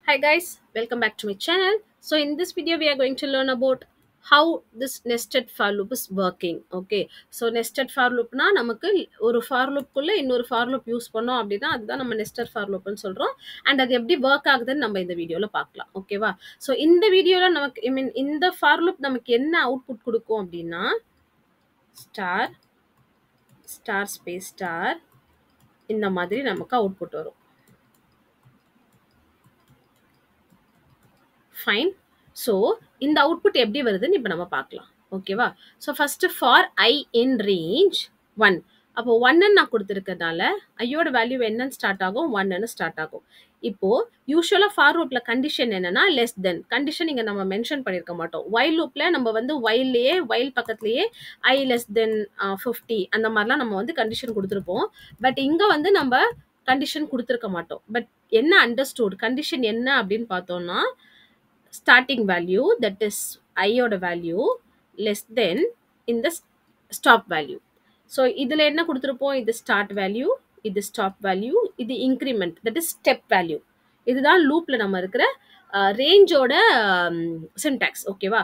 Hi guys, welcome back to my channel. So in this video we are going to learn about how this nested for loop is working. Okay, so nested for loop na நமக்கு ஒரு for loop குள்ள இன்னொரு for loop use பண்ணோம் அப்படின்னா அதுதான் நம்ம nested for loop னு சொல்றோம். And அது எப்படி ஒர்க் ஆகுதுன்னு நம்ம இந்த வீடியோல பார்க்கலாம். ஓகேவா? ஸோ இந்த வீடியோல நமக்கு இந்த for loop நமக்கு என்ன அவுட்புட் கொடுக்கும் அப்படின்னா ஸ்டார் ஸ்டார் ஸ்பேஸ் ஸ்டார் இந்த மாதிரி நமக்கு அவுட்புட் வரும். ஃபைன். ஸோ இந்த அவுட்புட் எப்படி வருதுன்னு இப்போ நம்ம பார்க்கலாம். ஓகேவா? So first for I in range 1. அப்போ 1 நான் கொடுத்துருக்கறதால ஐயோட வேல்யூ என்னன்னு ஸ்டார்ட் ஆகும், 1 ஸ்டார்ட் ஆகும். இப்போ யூஸ்வலாக ஃபார் லூப்ல கண்டிஷன் என்னன்னா லெஸ் தென் கண்டிஷன் இங்கே நம்ம மென்ஷன் பண்ணியிருக்க மாட்டோம். வைல் லூப்ல நம்ம வந்து வைல் பக்கத்துலேயே ஐ லெஸ் தென் 50 அந்த மாதிரிலாம் நம்ம வந்து கண்டிஷன் கொடுத்துருப்போம். பட் இங்கே வந்து நம்ம கண்டிஷன் கொடுத்துருக்க மாட்டோம். பட் என்ன அண்டர்ஸ்டூட் கண்டிஷன் என்ன அப்படின்னு பார்த்தோம்னா starting value, that is I oda value less than in the stop value. So இதுல என்ன கொடுத்திருப்போம், இது start value, இது stop value, இது increment, that is step value. இதுதான் லூப்ல நம்ம இருக்கிற ரேஞ்சோட syntax. ஓகேவா?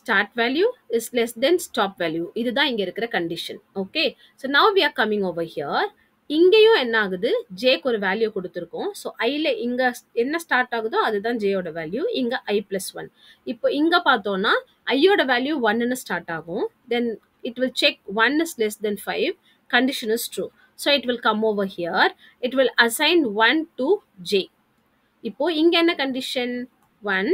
start value is less than stop value. இதுதான் இங்க இருக்கிற condition. Okay, so now we are coming over here. இங்கேயும் என்ன ஆகுது, ஜேக்கு ஒரு வேல்யூ கொடுத்துருக்கோம். ஸோ ஐல இங்க என்ன ஸ்டார்ட் ஆகுதோ அதுதான் ஜேயோட வேல்யூ, இங்க ஐ பிளஸ் 1. இப்போ இங்க பார்த்தோம்னா ஐயோட வேல்யூ 1ன்னு ஸ்டார்ட் ஆகும். Then it will check 1 is less than 5, condition is true. So it will come over here, it will assign 1 to j. இப்போ இங்க என்ன கண்டிஷன், 1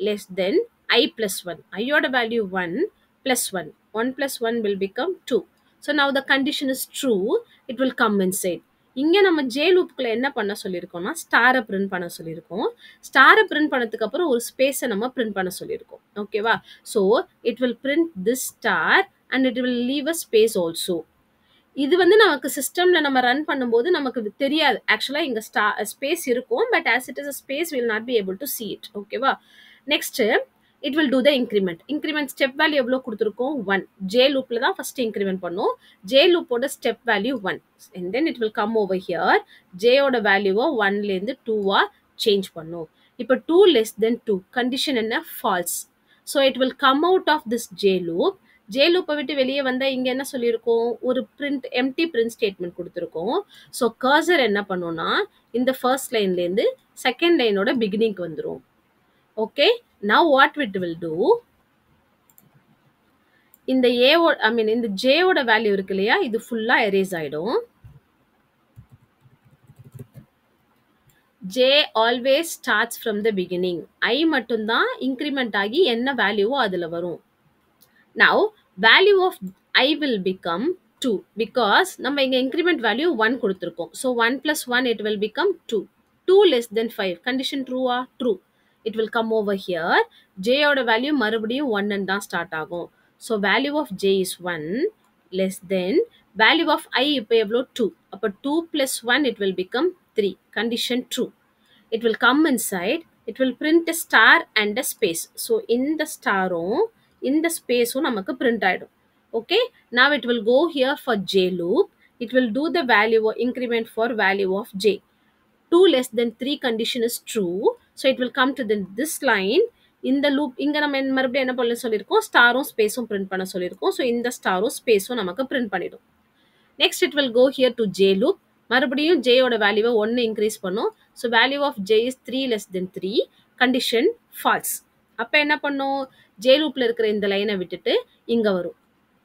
less than I plus 1. ஐயோட வேல்யூ 1 plus 1. 1 plus 1 will become 2. So now the condition is true. It will come inside. இங்க நம்ம J லூப்குள்ள என்ன பண்ண சொல்லியிருக்கோம்னா ஸ்டாரை பிரிண்ட் பண்ண சொல்லியிருக்கோம். ஸ்டாரை பிரிண்ட் பண்ணதுக்கு அப்புறம் ஒரு ஸ்பேஸை நம்ம பிரிண்ட் பண்ண சொல்லியிருக்கோம். ஓகேவா? So it will print this star and it will leave a space also. இது வந்து நமக்கு சிஸ்டம்ல நம்ம ரன் பண்ணும்போது நமக்கு தெரியாது. ஆக்சுவலா இங்க ஸ்பேஸ் இருக்கும், but as it is a space will not be able to see it. ஓகேவா? Next it will do the increment. Increment step value எவ்வளோ கொடுத்துருக்கோம், 1. ஜே லூப்ல தான் ஃபர்ஸ்ட் இன்க்ரிமெண்ட் பண்ணும். ஜே லூப்போட step value 1 and then it will come over here. ஜேயோட வேல்யூவை 1லேருந்து 2வா சேஞ்ச் பண்ணும். இப்போ 2 less than 2 கண்டிஷன் என்ன, false. So it will come out of this J loop. J லூப்பை விட்டு வெளியே வந்தால் இங்கே என்ன சொல்லியிருக்கோம், ஒரு பிரிண்ட் எம்டி பிரிண்ட் ஸ்டேட்மெண்ட் கொடுத்துருக்கோம். ஸோ கர்சர் என்ன பண்ணும்னா இந்த ஃபர்ஸ்ட் லைன்லேருந்து செகண்ட் லைனோட பிகினிங்க்கு வந்துடும். Okay, now what it will do, இந்த இந்த ஜேவோட வேல்யூ இருக்கு இல்லையா, இது ஃபுல்லா எரேஸ் ஆயிடும். J always starts from the beginning. I மட்டும்தான் இன்க்ரிமெண்ட் ஆகி என்ன வேல்யூவோ அதில் வரும். Now value of i will become 2 because நம்ம இங்கே இன்க்ரிமெண்ட் வேல்யூ 1 கொடுத்துருக்கோம். So 1 plus 1 it will become 2. 2 less than 5 condition ட்ரூவா, true. It will come over here. ஜேயோட வேல்யூ மறுபடியும் 1 தான் ஸ்டார்ட் ஆகும். So value of J is 1 less than value of i இப்போ எவ்வளோ, 2. அப்போ 2 plus 1 it will become 3. Condition true. It will come inside. It will print a star and a space. So இந்த ஸ்டாரும் இந்த ஸ்பேஸும் நமக்கு print ஆயிடும். Okay, now it will go here for j loop. It will do the value increment for value of j. 2 less than 3 condition is true. So it will come to this line. இந்த loop இங்க நம்ம மறுபடியும் என்ன பண்ண சொல்லியிருக்கோம், ஸ்டாரும் ஸ்பேஸும் print பண்ண சொல்லியிருக்கோம். ஸோ இந்த ஸ்டாரும் ஸ்பேஸும் நமக்கு பிரிண்ட் பண்ணிடும். Next it will go here to J loop. மறுபடியும் ஜேயோட வேல்யூவை 1 இன்க்ரீஸ் பண்ணும். So value of J is 3 less than 3. Condition false. அப்போ என்ன பண்ணும், ஜே லூப்ல இருக்கிற இந்த லைனை விட்டுட்டு இங்க வரும்.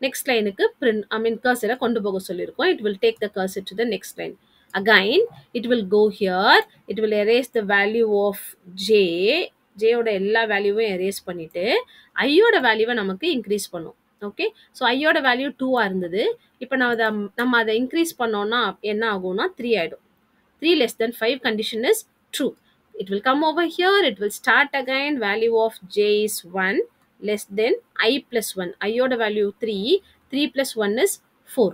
நெக்ஸ்ட் லைனுக்கு கர்சரை கொண்டு போக சொல்லியிருக்கோம். It will take the cursor to the next line. Again it will go here. It will erase the value of j. ஜேயோட எல்லா வேல்யூவையும் எரேஸ் பண்ணிட்டு ஐயோட வேல்யூவை நமக்கு இன்க்ரீஸ் பண்ணும். ஓகே, ஸோ ஐயோட வேல்யூ 2 இருந்தது. இப்போ நம்ம அதை இன்க்ரீஸ் பண்ணோம்னா என்ன ஆகும்னா 3 ஆயிடும். 3 less than 5 condition is true. It will come over here. It will start again. Value of j is 1 less than I plus 1. ஐயோட value 3. 3 plus 1 is 4.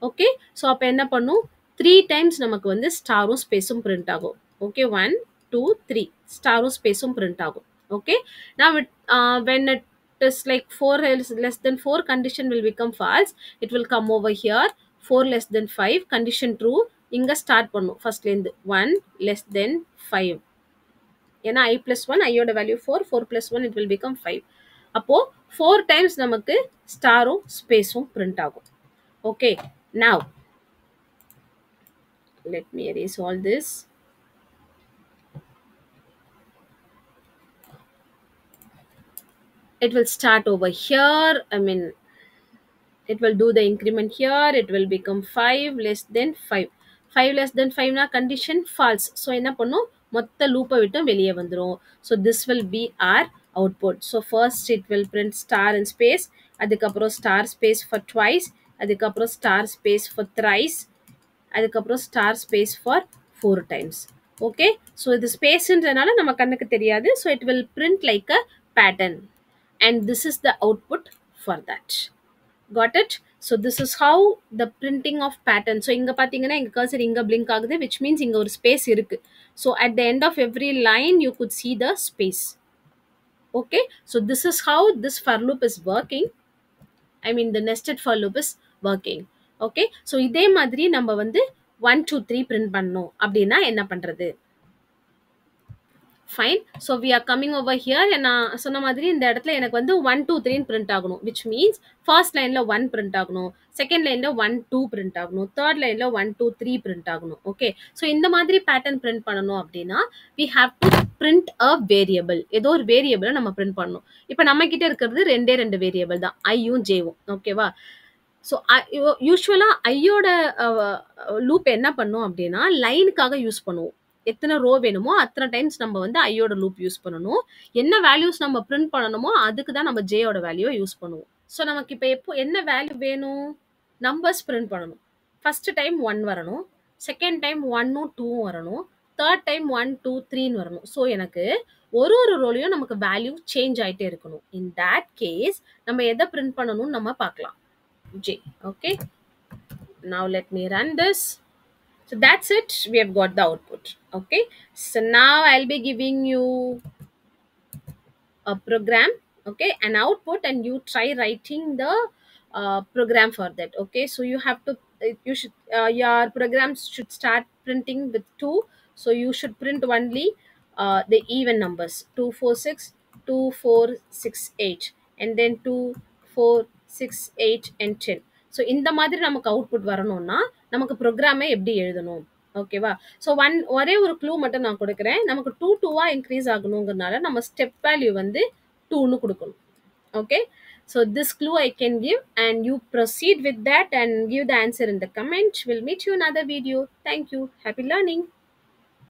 Okay, so அப்போ என்ன பண்ணும், 3 டைம்ஸ் நமக்கு வந்து ஸ்டாரும் ஸ்பேஸும் பிரிண்ட் ஆகும். ஓகே, 1 2 3 ஸ்டாரும் ஸ்பேஸும் பிரிண்ட் ஆகும். Okay, now when it is like 4 less than 4 condition will become false. It will come over here. 4 less than 5 condition true. இங்க ஸ்டார்ட் பண்ணும் ஃபர்ஸ்ட்லேருந்து 1 less than 5. ஏன்னா I plus 1 ஐயோட value 4 4 plus 1 it will become 5 அப்போ 4 times நமக்கு ஸ்டாரும் ஸ்பேஸும் print ஆகும் okay now let me erase all this it will start over here I mean it will do the increment here it will become 5 less than 5 5 less than 5 na condition false so enna பண்ணும் மொத்த லூப்பை விட்டு வெளியே வந்துரும் so this will be our output so first it will print star and space அதுக்கப்புறம் star space for twice அதுக்கப்புறம் star space for thrice அதுக்கப்புறம் star space for 4 times okay so இது ஸ்பேஸ்ன்றனால நம்ம கண்ணுக்கு தெரியாது so it will print like a pattern and this is the output for that got it so this is how the printing of pattern so inga pathina inga cursor inga blink agudhu which means inga or space irukku so at the end of every line you could see the space okay so this is how this for loop is working I mean the nested for loop is working okay so இதே மாதிரி நம்ம வந்து 1 2 3 print பண்ணனும் அப்படினா என்ன பண்றது fine so we are coming over here நான் சொன்ன மாதிரி இந்த இடத்துல எனக்கு வந்து 1 2 3 print ஆகணும் which means first lineல 1 print ஆகணும் second lineல 1 2 print ஆகணும் third lineல 1 2 3 print ஆகணும் okay so இந்த மாதிரி pattern print பண்ணனும் அப்படினா we have to print a variable ஏதோ ஒரு variable நம்ம print பண்ணனும் இப்போ நம்ம கிட்ட இருக்குது ரெண்டே variable தான் I யும் J யும் ஓகேவா ஸோ யூஸ்வலாக ஐயோட லூப் என்ன பண்ணும் அப்படின்னா லைனுக்காக யூஸ் பண்ணுவோம் எத்தனை ரோ வேணுமோ அத்தனை டைம்ஸ் நம்ம வந்து ஐயோட லூப் யூஸ் பண்ணணும் என்ன வேல்யூஸ் நம்ம பிரிண்ட் பண்ணணுமோ அதுக்கு தான் நம்ம ஜேயோட வேல்யூவை யூஸ் பண்ணுவோம் ஸோ நமக்கு இப்போ எப்போ என்ன வேல்யூ வேணும் நம்பர்ஸ் பிரிண்ட் பண்ணணும் ஃபர்ஸ்ட் டைம் 1 வரணும் செகண்ட் டைம் 1ம் 2ம் வரணும் தேர்ட் டைம் 1 2 3ன்னு வரணும் ஸோ எனக்கு ஒரு ரோலையும் நமக்கு வேல்யூ சேஞ்ச் ஆகிட்டே இருக்கணும் இன் தேட் கேஸ் நம்ம எதை பிரிண்ட் பண்ணணும்னு நம்ம பார்க்கலாம் J okay now let me run this so that's it we have got the output okay so now I'll be giving you a program okay an output and you try writing the program for that okay so you have to you should your programs should start printing with 2 so you should print only the even numbers 2 4 6 2 4 6 8 and then 2 4 6 8 and 10 so இந்த மாதிரி நமக்கு output வரணும்னா நமக்கு ப்ரோக்ராமை எப்படி எழுதணும் ஓகேவா so ஒரே ஒரு க்ளூ மட்டும் நான் கொடுக்குறேன் நமக்கு 2 2 இன்க்ரீஸ் ஆகணுங்கிறதுனால நம்ம ஸ்டெப் வேல்யூ வந்து 2ன்னு கொடுக்கணும் okay so this clue I can give and you proceed with that and give the answer in the comment we'll meet you in another video thank you happy learning